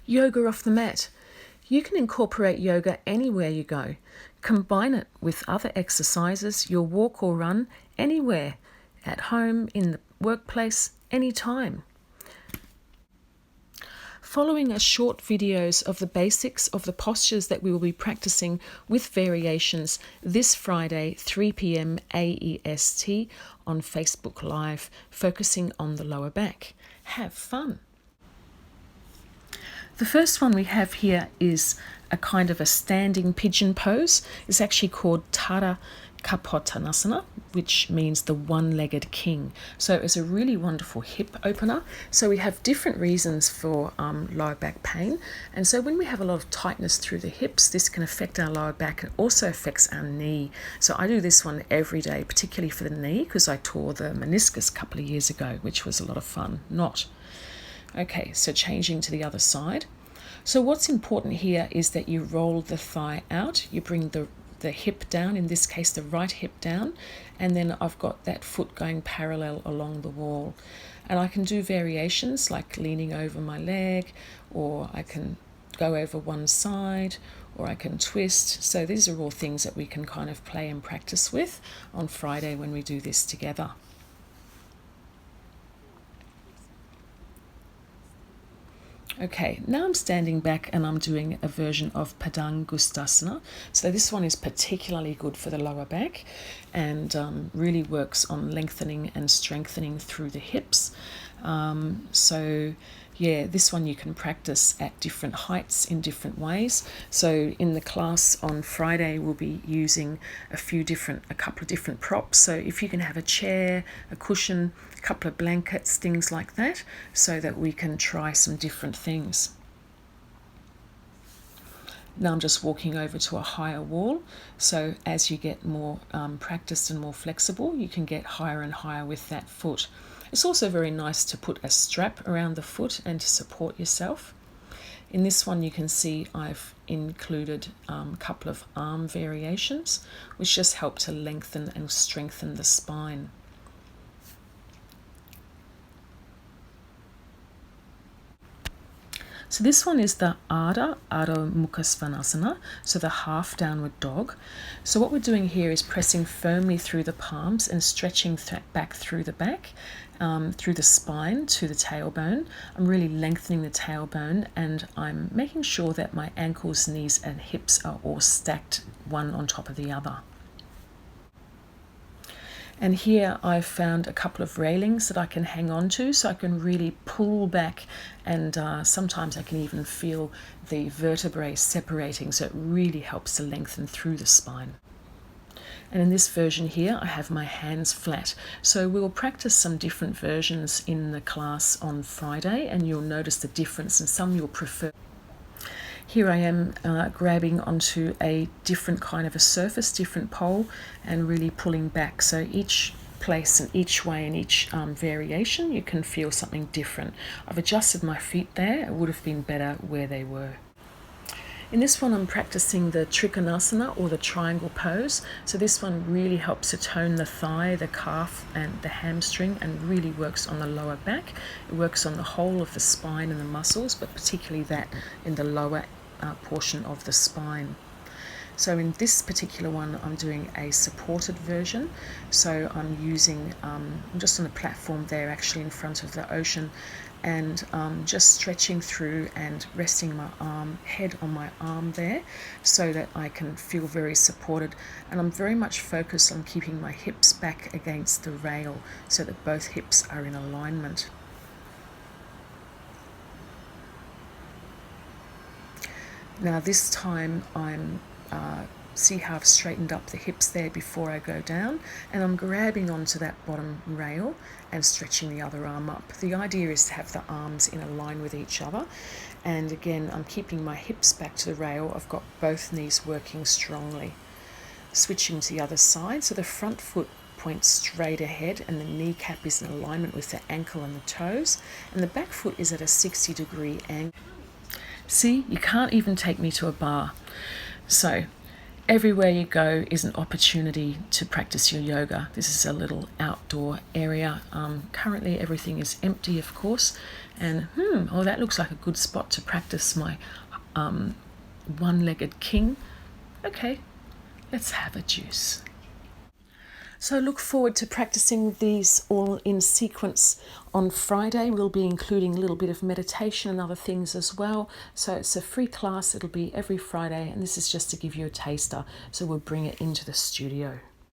Yoga off the mat. You can incorporate yoga anywhere you go. Combine it with other exercises, your walk or run, anywhere, at home, in the workplace, anytime. Following are short videos of the basics of the postures that we will be practicing with variations this Friday, 3 p.m. AEST on Facebook Live, focusing on the lower back. Have fun. The first one we have here is a kind of a standing pigeon pose. It's actually called Tara Kapottanasana, which means the one-legged king. So it's a really wonderful hip opener. So we have different reasons for lower back pain. And so when we have a lot of tightness through the hips, this can affect our lower back and also affects our knee. So I do this one every day, particularly for the knee, because I tore the meniscus a couple of years ago, which was a lot of fun. Okay, so changing to the other side. So what's important here is that you roll the thigh out, you bring the hip down, in this case the right hip down, and then I've got that foot going parallel along the wall. And I can do variations like leaning over my leg, or I can go over one side, or I can twist. So these are all things that we can kind of play and practice with on Friday when we do this together. Okay, now I'm standing back and I'm doing a version of Padangustasana. So this one is particularly good for the lower back and really works on lengthening and strengthening through the hips. Yeah, this one you can practice at different heights in different ways. So in the class on Friday, we'll be using a couple of different props. So if you can have a chair, a cushion, a couple of blankets, things like that, so that we can try some different things. Now I'm just walking over to a higher wall. So as you get more practiced and more flexible, you can get higher and higher with that foot. It's also very nice to put a strap around the foot and to support yourself. In this one you can see I've included a couple of arm variations, which just help to lengthen and strengthen the spine. So this one is the Adho Mukha Svanasana, so the half downward dog. So what we're doing here is pressing firmly through the palms and stretching back through the back, through the spine to the tailbone. I'm really lengthening the tailbone and I'm making sure that my ankles, knees and hips are all stacked one on top of the other. And here I've found a couple of railings that I can hang on to, so I can really pull back, and sometimes I can even feel the vertebrae separating, so it really helps to lengthen through the spine. And in this version here, I have my hands flat. So we'll practice some different versions in the class on Friday, and you'll notice the difference, and some you'll prefer. Here I am grabbing onto a different kind of a surface, different pole, and really pulling back. So each place and each way and each variation, you can feel something different. I've adjusted my feet there. It would have been better where they were. In this one, I'm practicing the Trikonasana, or the triangle pose. So this one really helps to tone the thigh, the calf and the hamstring, and really works on the lower back. It works on the whole of the spine and the muscles, but particularly that in the lower portion of the spine. So in this particular one, I'm doing a supported version. So I'm using, I'm just on a platform there, actually in front of the ocean, and just stretching through and resting my head on my arm there, so that I can feel very supported. And I'm very much focused on keeping my hips back against the rail, so that both hips are in alignment. Now this time I'm see how I've straightened up the hips there before I go down, and I'm grabbing onto that bottom rail and stretching the other arm up. The idea is to have the arms in a line with each other, and again I'm keeping my hips back to the rail. I've got both knees working strongly. Switching to the other side, so the front foot points straight ahead and the kneecap is in alignment with the ankle and the toes, and the back foot is at a 60-degree angle. See, you can't even take me to a bar. So Everywhere you go is an opportunity to practice your yoga. This is a little outdoor area. Currently everything is empty, of course, and oh, that looks like a good spot to practice my one-legged king. Okay, let's have a juice. So look forward to practicing these all in sequence on Friday. We'll be including a little bit of meditation and other things as well. So it's a free class. It'll be every Friday, and this is just to give you a taster. So we'll bring it into the studio.